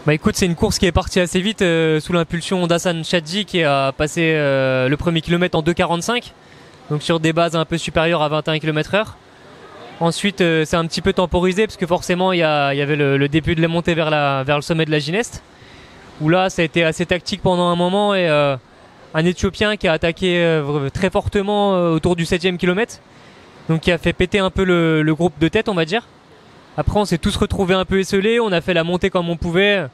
Bah écoute, c'est une course qui est partie assez vite sous l'impulsion d'Hassan Chadji qui a passé le premier kilomètre en 2,45, donc sur des bases un peu supérieures à 21 km/h. Ensuite, c'est un petit peu temporisé parce que forcément il y avait le début de la montée vers le sommet de la Gineste, où là ça a été assez tactique pendant un moment et un Éthiopien qui a attaqué très fortement autour du 7e kilomètre, donc qui a fait péter un peu le groupe de tête, on va dire. Après on s'est tous retrouvés un peu esselés, on a fait la montée comme on pouvait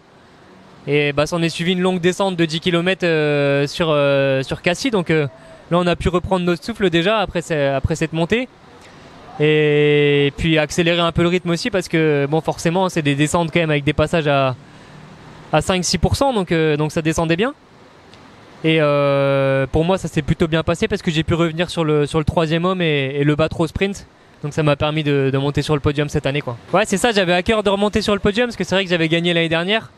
et bah s'en est suivi une longue descente de 10 km sur Cassis, donc là on a pu reprendre notre souffle déjà après cette montée et puis accélérer un peu le rythme aussi parce que bon forcément c'est des descentes quand même avec des passages à 5-6%, donc ça descendait bien et pour moi ça s'est plutôt bien passé parce que j'ai pu revenir sur le troisième homme et le battre au sprint. Donc ça m'a permis de monter sur le podium cette année quoi. Ouais c'est ça, j'avais à cœur de remonter sur le podium parce que c'est vrai que j'avais gagné l'année dernière.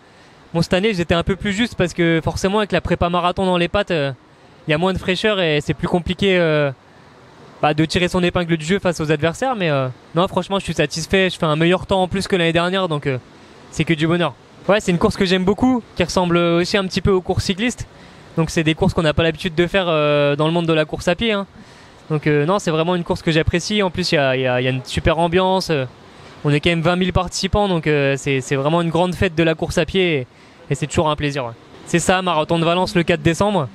Bon cette année j'étais un peu plus juste parce que forcément avec la prépa marathon dans les pattes, il y a moins de fraîcheur et c'est plus compliqué de tirer son épingle du jeu face aux adversaires. Mais non franchement je suis satisfait, je fais un meilleur temps en plus que l'année dernière, donc c'est que du bonheur. Ouais c'est une course que j'aime beaucoup, qui ressemble aussi un petit peu aux courses cyclistes. Donc c'est des courses qu'on n'a pas l'habitude de faire dans le monde de la course à pied hein. Donc non c'est vraiment une course que j'apprécie, en plus il y a une super ambiance, on est quand même 20 000 participants, donc c'est vraiment une grande fête de la course à pied et c'est toujours un plaisir ouais. C'est ça, Marathon de Valence le 4 décembre,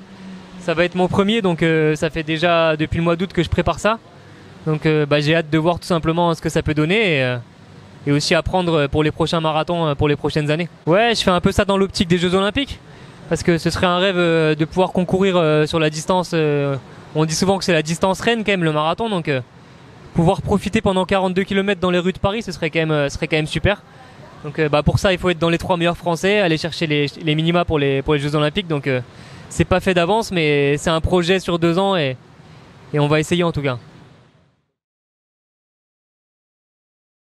ça va être mon premier, donc ça fait déjà depuis le mois d'août que je prépare ça, donc j'ai hâte de voir tout simplement ce que ça peut donner et aussi apprendre pour les prochains marathons pour les prochaines années. Ouais je fais un peu ça dans l'optique des Jeux Olympiques, parce que ce serait un rêve de pouvoir concourir sur la distance. On dit souvent que c'est la distance reine quand même le marathon, donc pouvoir profiter pendant 42 km dans les rues de Paris, ce serait quand même super. Donc pour ça il faut être dans les 3 meilleurs français, aller chercher les minima pour les Jeux Olympiques, donc c'est pas fait d'avance mais c'est un projet sur 2 ans et on va essayer en tout cas.